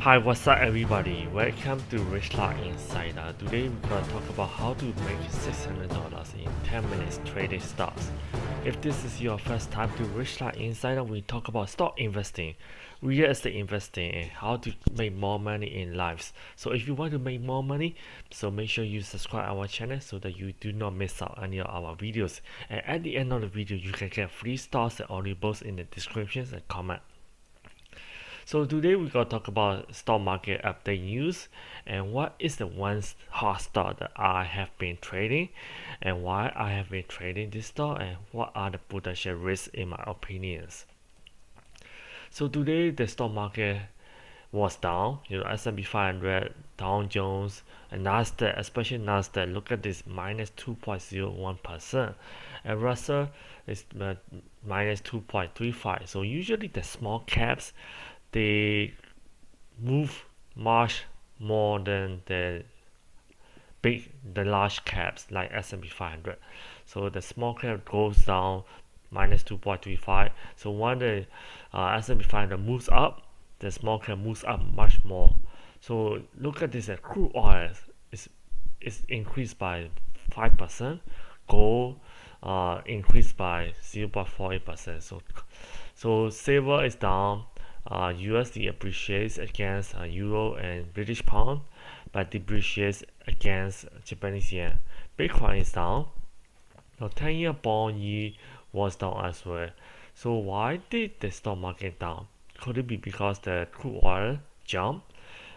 Hi, what's up everybody? Welcome to Rich Luck Insider. Today we're gonna talk about how to make $600 in 10 minutes trading stocks. If this is your first time to Rich Luck Insider, we talk about stock investing, real estate investing, and how to make more money in lives. So if you want to make more money, so make sure you subscribe our channel so that you do not miss out any of our videos. And at the end of the video, you can get free stocks and audibles in the descriptions and comment. So today we're gonna talk about stock market update news and what is the one hot stock that I have been trading and why I have been trading this stock and what are the potential risks in my opinions. So today the stock market was down, S&P 500, Dow Jones, and Nasdaq, especially Nasdaq. Look at this, minus 2.01%, and Russell is minus 2.35. So usually the small caps they move much more than the large caps like S&P 500. So the small cap goes down minus 2.35. So when the S&P 500 moves up, the small cap moves up much more. So look at this, crude oil is increased by 5%. Gold increased by 0.48%. So silver is down. USD appreciates against Euro and British Pound, but depreciates against Japanese yen. Bitcoin is down. The 10-year bond yield was down as well. So why did the stock market down? Could it be because the crude oil jumped,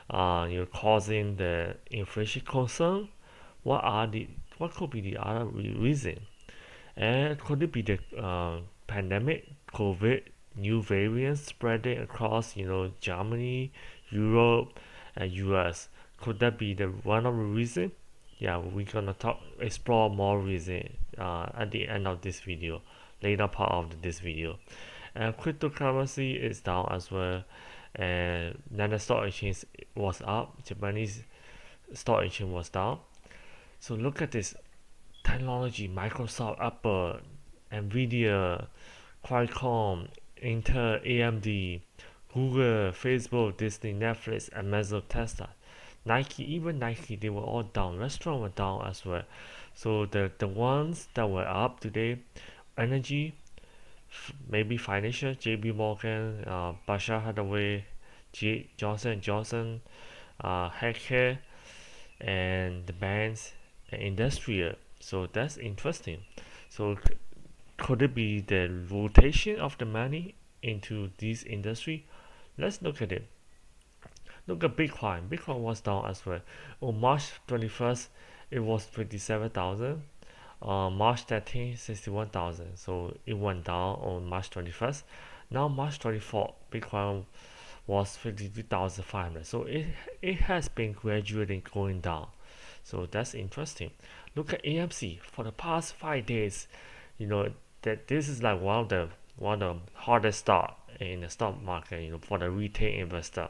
causing the inflation concern? What could be the other reason? And could it be the pandemic, COVID, new variants spreading across, Germany, Europe, and US? Could that be the one of the reason? Yeah, we're gonna explore more reason at the end of this video, later part of this video. And cryptocurrency is down as well, and then the stock exchange was up. Japanese stock exchange was down. So look at this technology: Microsoft, Apple, Nvidia, Qualcomm, Intel, AMD, Google, Facebook, Disney, Netflix, Amazon, Tesla, Nike, even Nike, they were all down. Restaurants were down as well. So the ones that were up today, energy, maybe financial, JB Morgan, Berkshire Hathaway, Johnson Johnson, healthcare, and the banks and industrial. So that's interesting. So could it be the rotation of the money into this industry? Let's look at it. Look at Bitcoin. Bitcoin was down as well. On March 21st, it was 27,000. March 13th, 61,000. So it went down on March 21st. Now March 24th, Bitcoin was 52,500. So it has been gradually going down. So that's interesting. Look at AMC for the past 5 days. That this is like one of the hardest stock in the stock market. For the retail investor.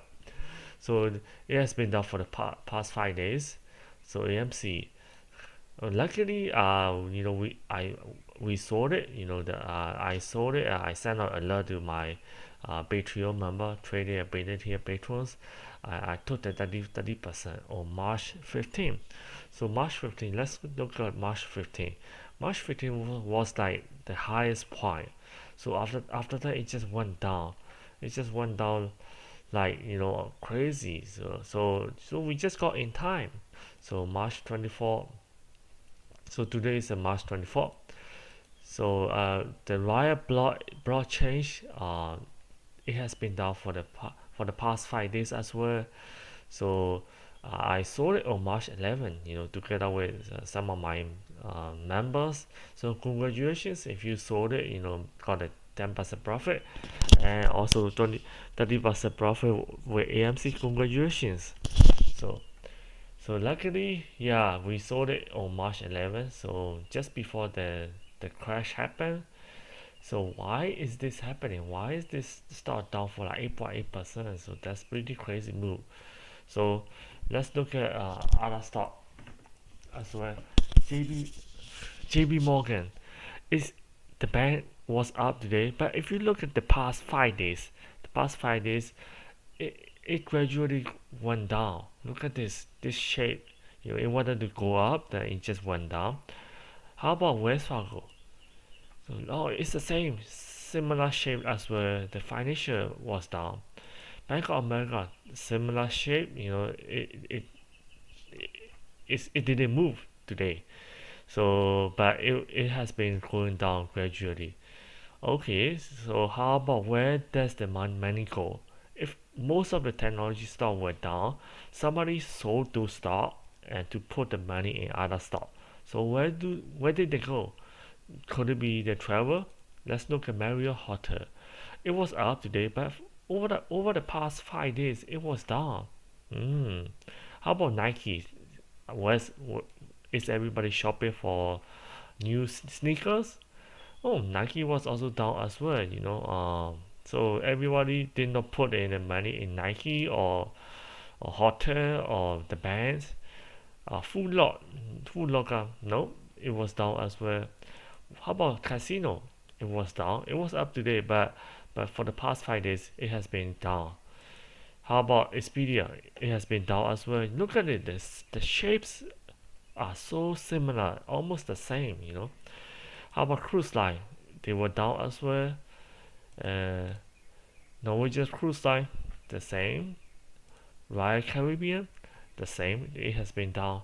So it has been down for the past 5 days. So AMC, luckily, we sold it. I sold it. I sent out alert to my Patreon member, trading ability patrons. I took the 30% on March 15th. So March 15th, let's look at March 15th. March 15th was like the highest point. So after that, it just went down. It just went down like crazy. So we just got in time. So March 24th. So today is March 24th. So the riot block change. It has been down for the past 5 days as well. So I sold it on March 11, together with some of my members. So congratulations if you sold it, got a 10% profit and also 30% profit with AMC. Congratulations. So so luckily, yeah, we sold it on March 11th. So just before the crash happened. So why is this happening? Why is this stock down for like 8.8%? So that's pretty crazy move. So let's look at other stock as well. JB Morgan is the bank was up today, but if you look at the past 5 days, it it gradually went down. Look at this shape. It wanted to go up, then it just went down. How about Wells Fargo? So, oh, it's the same, similar shape as where the financial was down. Bank of America, similar shape. It didn't move today. So, but it has been going down gradually. Okay, so how about where does the money go? If most of the technology stock were down, somebody sold those stock and to put the money in other stock. So where did they go? Could it be the travel? Let's look at Marriott Hotel. It was up today, but over the past 5 days, it was down. Hmm. How about Nike? Was is everybody shopping for new sneakers? Oh, Nike was also down as well. So everybody did not put in the money in Nike or hotel or the bands. Food Locker, no, it was down as well. How about casino? It was down. It was up today, but for the past 5 days, it has been down. How about Expedia? It has been down as well. Look at it. The shapes are so similar, almost the same. How about cruise line? They were down as well. Uh, Norwegian cruise line, the same. Royal Caribbean, the same. It has been down.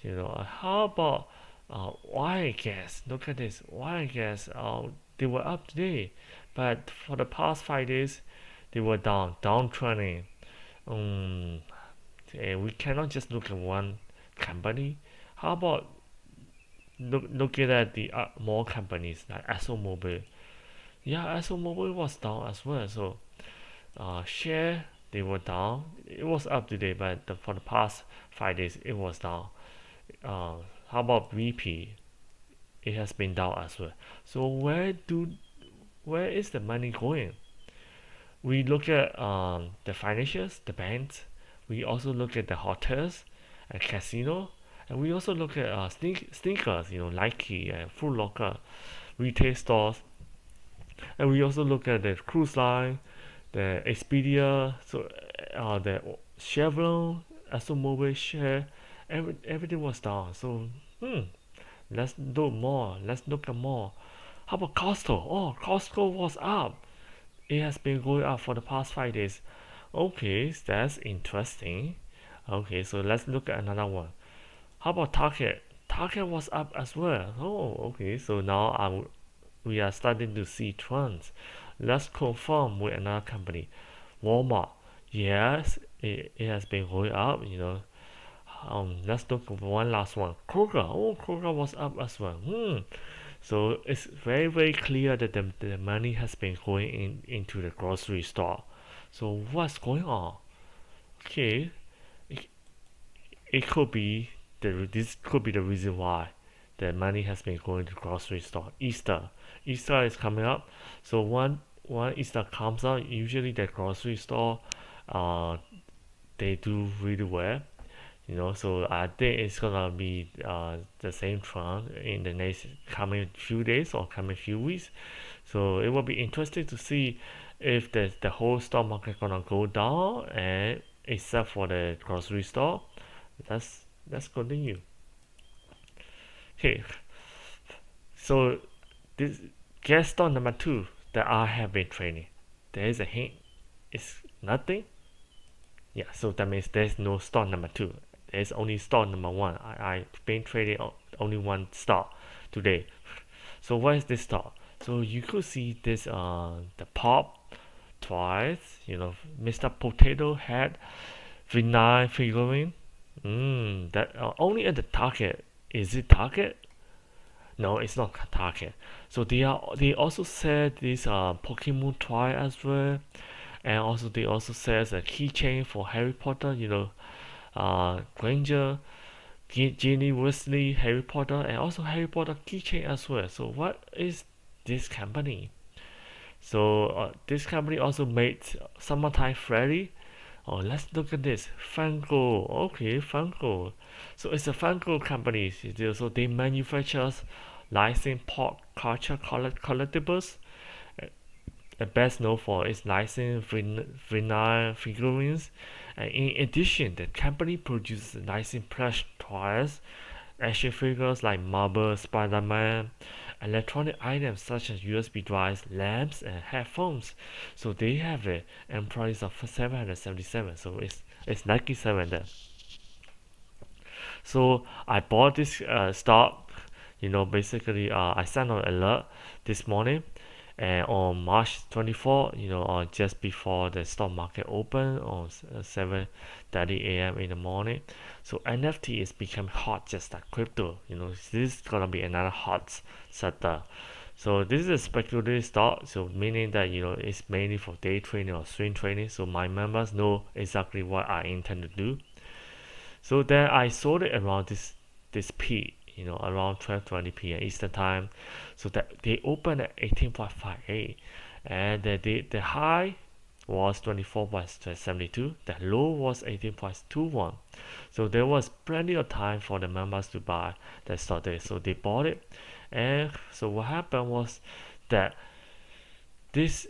How about oil gas? Look at this. Oil gas. They were up today, but for the past 5 days, they were downtrending. Um, we cannot just look at one company. How about looking at the more companies like ExxonMobil? Yeah, ExxonMobil was down as well. So share they were down. It was up today, but for the past 5 days it was down. How about BP? It has been down as well. So where is the money going? We look at the financials, the banks. We also look at the hotels and casino, and we also look at sneakers. Nike and Foot Locker, retail stores, and we also look at the cruise line, the Expedia, so the Chevron, ExxonMobil share, everything was down. So let's look more. Let's look at more. How about Costco? Oh, Costco was up. It has been going up for the past 5 days. Okay, that's interesting. Okay, so let's look at another one. How about Target? Target was up as well. Oh, okay. So now we are starting to see trends. Let's confirm with another company. Walmart. Yes, it has been going up. Let's look at one last one. Kroger. Oh, Kroger was up as well. So it's very, very clear that the money has been going into the grocery store. So what's going on? Okay, it, it could be this could be the reason why the money has been going to grocery store. Easter is coming up, so one Easter comes out, usually the grocery store, uh, they do really well. So I think it's gonna be the same trend in the next coming few days or coming few weeks. So it will be interesting to see if the whole stock market gonna go down, and except for the grocery store. Let's continue. Okay, so this guess stock number two that I have been trading. There is a hint. It's nothing. Yeah, so that means there's no stock number two. There's only stock number one. I've been trading only one stock today. So what is this stock? So you could see this the pop twice. Mr. Potato Head vinyl figurine. That only at the Target. Is it Target? No, it's not Target. So they also said this Pokemon toy as well, and also they also says a keychain for Harry Potter. Granger, Ginny Weasley, Harry Potter, and also Harry Potter keychain as well. So what is this company? So this company also made Summertime Freddy. Oh, let's look at this. Funko. Okay, Funko. So it's a Funko company. So they manufacture licensed pop culture collectibles, best known for its licensed vinyl figurines. And in addition, the company produces licensed plush toys, action figures like Marvel, Spider-Man, electronic items such as USB drives, lamps, and headphones. So they have an employees of 777. So it's 97 there. So I bought this stock. Basically, I sent an alert this morning, and on March 24, just before the stock market open on 7:30 a.m. in the morning. So NFT is becoming hot, just like crypto. This is gonna be another hot sector. So this is a speculative stock, so meaning that it's mainly for day trading or swing trading. So my members know exactly what I intend to do. So then I sold it around this peak, around 12:20 p.m. Eastern time. So that they opened at 18.58, and the high was 24.72. The low was 18.21. So there was plenty of time for the members to buy that stock there. So they bought it, and so what happened was that this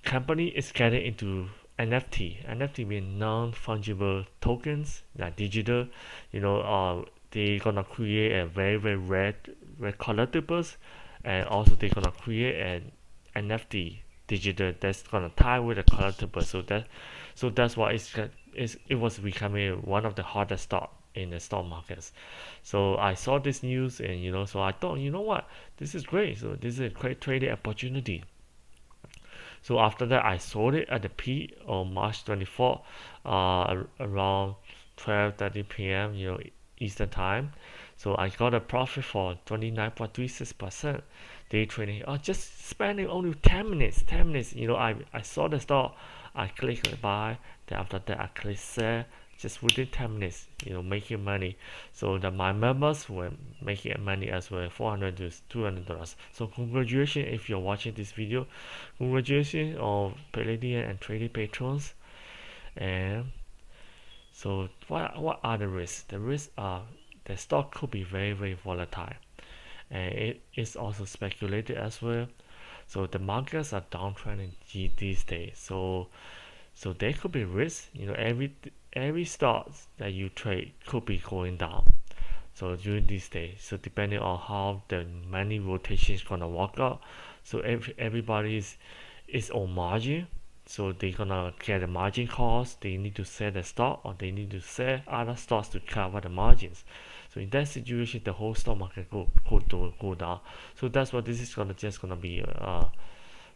company is getting into NFT. NFT means non-fungible tokens, like digital. They gonna create a very very rare collectibles, and also they gonna create an NFT digital that's gonna tie with the collectible. So that's why it was becoming one of the hottest stock in the stock markets. So I saw this news, and so I thought, what, this is great. So this is a great trading opportunity. So after that, I sold it at the peak on March 24, around 12:30 p.m. Eastern time. So I got a profit for 29.36% day trading. Just spending only 10 minutes. 10 minutes. I saw the stock, I clicked buy. Then after that, I clicked sell. Just within 10 minutes, making money. So that my members were making money as well, $400 to $200. So congratulations if you're watching this video. Congratulations on Palladium and trading patrons. And so what are the risks? The risks are the stock could be very very volatile, and it is also speculated as well. So the markets are downtrending these days. So there could be risks. Every stock that you trade could be going down. So during these days, so depending on how the money rotation is gonna work out, so everybody is on margin. So they're gonna get a margin cost. They need to sell the stock, or they need to sell other stocks to cover the margins. So in that situation, the whole stock market go down. So that's what this is gonna be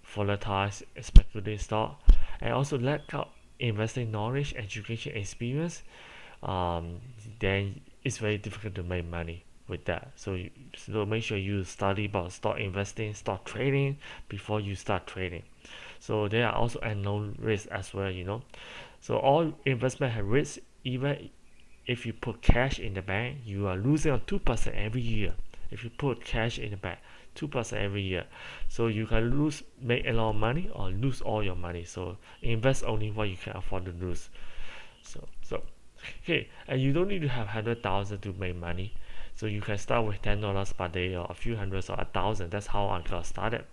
volatile speculative stock, and also lack of investing knowledge, education, experience. Then it's very difficult to make money with that. So make sure you study about stock investing, stock trading before you start trading. So there are also unknown risks as well. So all investment have risks. Even if you put cash in the bank, you are losing on 2% every year. If you put cash in the bank, 2% every year. So you can make a lot of money, or lose all your money. So invest only what you can afford to lose. So okay, and you don't need to have 100,000 to make money. So you can start with $10 per day, or a few hundreds, or 1,000. That's how I got started.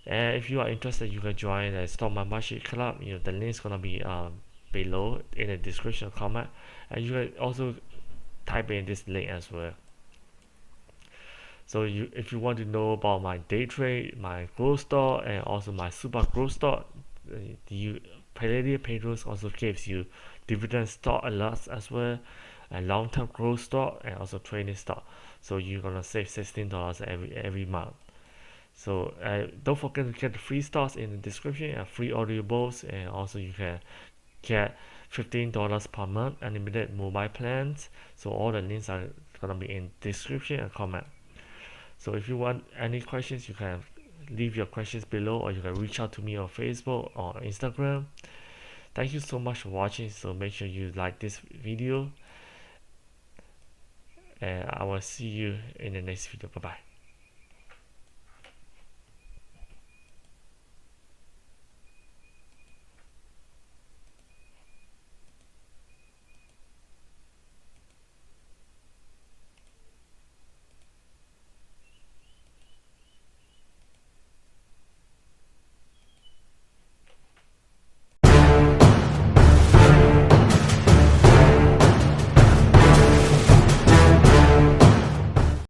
And if you are interested, you can join the Stock Membership Club. The link is gonna be below in the description comment, and you can also type in this link as well. So if you want to know about my day trade, my growth stock, and also my super growth stock, the Palladium patrons also gives you dividend stock alerts as well, and long-term growth stock, and also trading stock. So you're gonna save $16 every month. So don't forget to get the free stocks in the description, and free audiobooks, and also you can get $15 per month unlimited mobile plans. So all the links are gonna be in description and comment. So if you want any questions, you can leave your questions below, or you can reach out to me on Facebook or Instagram. Thank you so much for watching. So make sure you like this video, and I will see you in the next video. Bye bye.